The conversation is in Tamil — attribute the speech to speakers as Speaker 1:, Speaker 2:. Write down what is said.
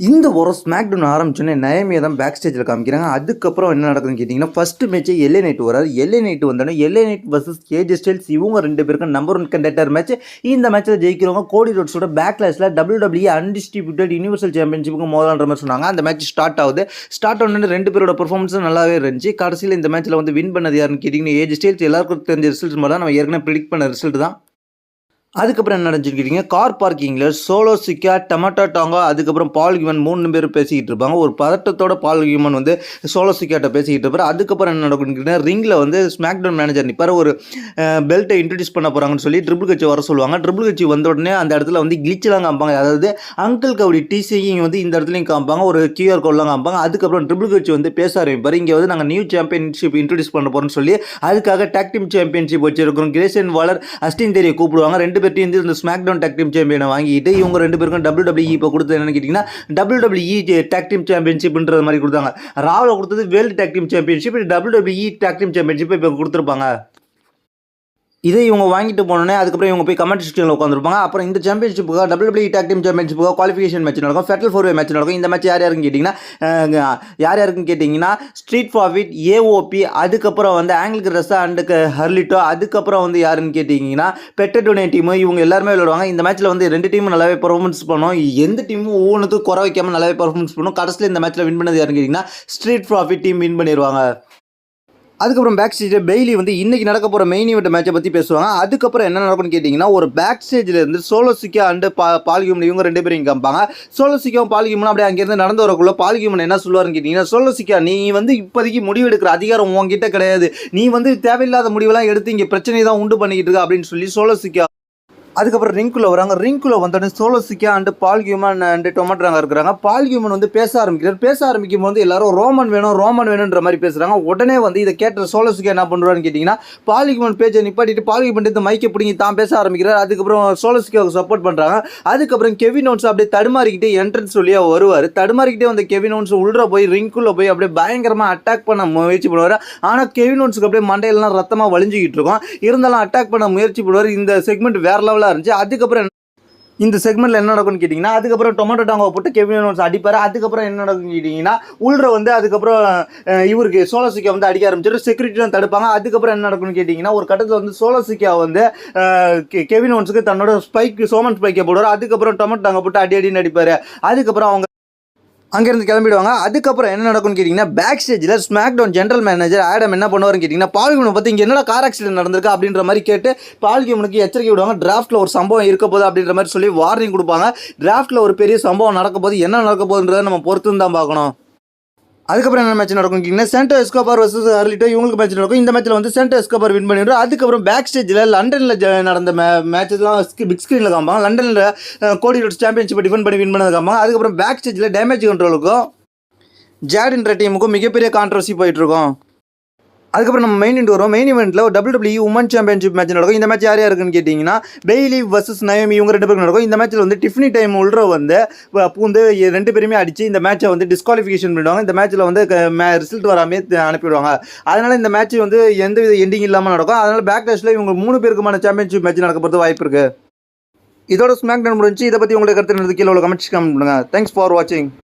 Speaker 1: இந்த ஒரு ஸ்மாக்டவுன் ஆரம்பிச்சோன்னே நயமியை தான் பேக் ஸ்டேஜில் காமிக்கிறாங்க. அதுக்கப்புறம் என்ன நடக்குதுன்னு கேட்டிங்கன்னா, ஃபஸ்ட்டு மேட்ச்சே எல்ஏ நைட் வராரு. எல்ஏ நைட் வந்தோடனே LA Knight versus AJ Styles இவங்க 2 பேருக்கும் நம்பர் 1 கண்டெண்டர் மேட்ச். இந்த மேட்ச்சில் ஜெயிக்கிறவங்க கோடி ரோட்ஸோட பேக்லாஷில் WWE அன்டிஸ்ட்ரிபியூட்டட் யூனிவர்சல் சாம்பியன்ஷிப்புக்கு மோதலான்ற மாதிரி சொன்னாங்க. அந்த மேட்ச் ஸ்டார்ட் ஆகுது. ஸ்டார்ட் ஆனோடனே 2 பேரோட பெர்ஃபார்மன்ஸும் நல்லாவே இருந்துச்சு. கடைசியில் இந்த மேட்ச்சில் வந்து வின் பண்ணது யாருன்னு கேட்டிங்கன்னா, ஏஜே ஸ்டைல்ஸ். எல்லாருக்கும் தெரிஞ்ச ரிசல்ட்ஸ் மாதிரி தான், நம்ம ஏற்கனவே ப்ரிடிக்ட் பண்ண ரிசல்ட் தான். அதுக்கப்புறம் என்ன நடந்துச்சுன்னு கேட்டிங்க, கார் பார்க்கிங்கில் சோலோ சிக்கா, டொமேட்டோ டாங்கோ, அதுக்கப்புறம் பால் கியூமன் 3 பேர் பேசிக்கிட்டு இருப்பாங்க. ஒரு பதட்டத்தோட பால் கியூமன் வந்து சோலோ சிக்காட்ட பேசிக்கிட்டு இருப்பார். அதுக்கப்புறம் என்ன நடக்குன்னு கேட்டிங்கன்னா, ரிங்கில் வந்து ஸ்மாக்டவுன் மேனேஜர் நிற்பார். ஒரு பெல்ட்டை இன்ட்ரடியூஸ் பண்ண போகிறாங்கன்னு சொல்லி ட்ரிபிள் கட்சி வர சொல்லுவாங்க. ட்ரிபிள் கட்சி வந்த உடனே அந்த இடத்துல வந்து கிளிச்செலாம் காமிப்பாங்க. அதாவது அங்கிள் கவுடி டிசியும் வந்து இந்த இடத்துலையும் காமிப்பாங்க. ஒரு கியூஆர் கோட்லாம் காமிப்பாங்க. அதுக்கப்புறம் ட்ரிபிள் கட்சி வந்து பேச ஆரம்பிப்பார். இங்கே வந்து நாங்கள் நியூ சாம்பியன்ஷிப் இன்ட்ரடியூஸ் பண்ண போகிறோம்னு சொல்லி அதுக்காக டாக் டீம் சாம்பியன்ஷிப் வச்சிருக்கிறோம். கிரேசன் வாலர், அஸ்டின் தேரியை கூப்பிடுவாங்க. 2 பேர்ட்டையும் வந்து இந்த ஸ்மாக்டவுன் டாக் டீம் சாம்பியனை வாங்கிட்டு இவங்க 2 பேருக்கும் WWE இப்போ கொடுத்தது என்னன்னு கேட்டிங்கன்னா, WWE டாக் டீம் சாம்பியன்ஷிப்ன்ற மாதிரி கொடுத்தாங்க. ராவில் கொடுத்தது world talk team championship, WWE tag team championship இப்போ கொடுத்துருப்பாங்க. இதை இவங்க வாங்கிட்டு போனோன்னே அதுக்கப்புறம் இவங்க போய் கமெண்ட் செக்ஷனில் உட்காந்துருப்பாங்க. அப்புறம் இந்த சாம்பியன்ஷிப்புக்காக WWE டாக் டீம் சாம்பியன்ஷிப்புக்காக குவாலிஃபிகேஷன் மேட்ச் நடக்கும். ஃபெட்டல் 4-வே மேட்ச் நடக்கும். இந்த மேட்ச் யார் யாருக்குன்னு கேட்டிங்கன்னா ஸ்ட்ரீட் ப்ராஃபிட், ஏஓபி, அதுக்கப்புறம் வந்து ஆங்கிள் கிரஸா அண்டு ஹர்லிட்டோ, அதுக்கப்புறம் வந்து யாருன்னு கேட்டிங்கன்னா பெட்டடோனே டீமு. இவங்க எல்லாருமே விளையாடுவாங்க. இந்த மேட்ச்சில் வந்து 2 டீமும் நல்லாவே பர்ஃபார்மன்ஸ் பண்ணும். எந்த டீமும் ஒவ்வொன்றுக்கும் குறை வைக்காமல் நல்லாவே பர்ஃபார்மன்ஸ் பண்ணும். கடைசியில் இந்த மேட்ச்சில் வின் பண்ணது யாருன்னு கேட்டிங்கன்னா ஸ்ட்ரீட் ப்ராஃபிட் டீம் வின் பண்ணிடுவாங்க. அதுக்கப்புறம் பேக் ஸ்டேஜில் பெய்லி வந்து இன்றைக்கி நடக்க போகிற மெயின் ஈவெண்ட் மேட்சை பற்றி பேசுவாங்க. அதுக்கப்புறம் என்ன நடக்கும்னு கேட்டிங்கன்னா, ஒரு பேக் ஸ்டேஜில் இருந்து Solo Sikoa and Paul Heyman இவங்க 2 பேரும் காமிப்பாங்க. சோலோ சிக்காவும் பால் கியூமனும் அப்படியே அங்கேருந்து நடந்து வரக்குள்ள பால் கியூமன் என்ன சொல்லுவாருன்னு கேட்டிங்கன்னா, சோலோ சிக்கா நீ வந்து இப்போதைக்கு முடிவு எடுக்கிற அதிகாரம் உங்ககிட்ட கிடையாது. நீ வந்து தேவையில்லாத முடிவெல்லாம் எடுத்து இங்கே பிரச்சனை தான் உண்டு பண்ணிக்கிட்டு இருக்க அப்படின்னு சொல்லி சோலோ சிக்கா. அதுக்கப்புறம் ரிங்குள்ளே வராங்க. ரிங்குள்ளே வந்தோடனே Solo Sikoa and Paul Heyman and டொமேட்டோங்க இருக்கிறாங்க. பால் கியூமன் வந்து பேச ஆரம்பிக்கும் போது எல்லாரும் ரோமன் வேணுன்ற மாதிரி பேசுகிறாங்க. உடனே வந்து இதை கேட்ட சோலோ சிக்கா என்ன பண்ணுறான்னு கேட்டிங்கன்னா, பால் கியூமன் பேச்சை நிப்பாட்டிட்டு பால் கியூமன் இந்த மைக்கை பிடிங்கி தான் பேச ஆரம்பிக்கிறார். அதுக்கப்புறம் சோலோ சிக்காவுக்கு சப்போர்ட் பண்ணுறாங்க. அதுக்கப்புறம் கெவின் ஓன்ஸ் அப்படியே தடுமாறிக்கிட்டே என்ட்ரன்ஸ் சொல்லியாக வருவார். தடுமாறிக்கிட்டே வந்து கெவின் ஓன்ஸ் உள்ள போய் ரிங்குள்ளே போய் அப்படியே பயங்கரமாக அட்டாக் பண்ண முயற்சி பண்ணுவார். ஆனால் கெவின் ஓன்ஸுக்கு அப்படியே மண்டையெல்லாம் ரத்தமாக வலிஞ்சிக்கிட்டு இருக்கும். இருந்தாலும் அட்டாக் பண்ண முயற்சி பண்ணுவார். இந்த செக்மெண்ட் வேற லெவலாக இருந்துச்சு. அதுக்கப்புறம் இந்த செக்மெண்ட்டில் என்ன நடக்கும்னு கேட்டிங்கன்னா, அதுக்கப்புறம் டொமேட்டோ டாங்கோ போட்டு கெவின் ஓன்ஸ் அடிப்பார். அதுக்கப்புறம் என்ன நடக்கும்னு கேட்டிங்கன்னா, உள்ள வந்து அதுக்கப்புறம் இவருக்கு சோலோ சிக்கா வந்து அடிக்க ஆரம்பிச்சிட்டு செக்யூரிட்டிலாம் தடுப்பாங்க. அதுக்கப்புறம் என்ன நடக்கும்னு கேட்டிங்கன்னா, ஒரு கட்டத்தில் வந்து சோலோ சிக்கா வந்து கெவின் ஓன்ஸுக்கு தன்னோட சோமன் ஸ்பைக்கை போடுவார். அதுக்கப்புறம் டொமேட்டோ டாங்கோ போட்டு அடின்னு அடிப்பார். அதுக்கப்புறம் அவங்க அங்கேருந்து கிளம்பிடுவாங்க. அதுக்கப்புறம் என்ன நடக்கும்னு கேட்டிங்கன்னா, பேக் ஸ்டேஜில் ஸ்மாக்டவுன் ஜென்ரல் மேனேஜர் ஆடம் என்ன பண்ணுவார்னு கேட்டிங்கன்னா, பால் கியூமனை பற்றி இங்கே என்னடா கார் ஆக்சிடென்ட் நடந்திருக்கு அப்படின்ற மாதிரி கேட்டு பால் கியூமனுக்கு எச்சரிக்கை விடுவாங்க. டிராஃப்ட்டில் ஒரு சம்பவம் இருக்க போது அப்படின்ற மாதிரி சொல்லி வார்னிங் கொடுப்பாங்க. டிராஃப்ட்டில் ஒரு பெரிய சம்பவம் நடக்க போது, என்ன நடக்க போகுதுன்றதை நம்ம பொறுத்து தான் பார்க்கணும். அதுக்கப்புறம் என்ன மேட்ச் நடக்கும் கேட்டிங்கன்னா, சென்டோ எஸ்கோபார் வர்சஸ் ஹர்லிட்டோ இவங்களுக்கு மேட்ச் நடக்கும். இந்த மேட்ச்சில் வந்து சென்டோ எஸ்கோபார் வின் பண்ணிடுறோம். அதுக்கப்புறம் பேக் ஸ்டேஜில் லண்டனில் நடந்த மேட்சஸ்லாம் பிக் ஸ்க்ரீனில் காமிப்பாங்க. லண்டனில் கோடி ரோட்ஸ் சாம்பியன்ஷிப்பை டிஃபெண்ட் பண்ணி வின் பண்ணது காமிப்பாங்க. அதுக்கப்புறம் பேக் ஸ்டேஜில் டேமேஜ் கண்ட்ரோலுக்கும் ஜாடின்ற டீமுக்கும் மிகப்பெரிய கான்ட்ரவர்சி போயிட்டுருக்கோம். அதுக்கப்புறம் நம்ம மெயின் இவெண்ட் வரும். மெயின் இவெண்ட்டில் WWE உமன் சாம்பியன்ஷிப் மேட்ச் நடக்கும். இந்த மேட்ச் யார் யாருக்குன்னு கேட்டிங்கன்னா, பெய்லி வர்சஸ் நயோமி இவங்க 2 பேருக்கு நடக்கும். இந்த மேட்ச்சில் வந்து டிஃப்னி டைம் உள்ள வந்து பூந்து 2 பேருமே அடித்து இந்த மேட்சை வந்து டிஸ்குவாலிஃபிகேஷன் பண்ணிடுவாங்க. இந்த மேட்ச்சில் வந்து ரிசல்ட் வராமே அனுப்பிடுவாங்க. அதனால் இந்த மேட்ச் வந்து எந்த வித எண்டிங் இல்லாமல் நடக்கும். அதனால் பேக்லாஷில் இவங்க 3 பேருக்குமான சாம்பியன்ஷிப் மேட்ச் நடக்க போகிறது வாய்ப்பு இருக்குது. இதோட ஸ்மாக் டவுன் முடிஞ்சு. இதை பற்றி உங்களுக்கு கருத்து கீழே உள்ள கமெண்ட்ஸ் கமெண்ட் பண்ணுங்கள். தேங்க்ஸ் ஃபார் வாட்சிங்.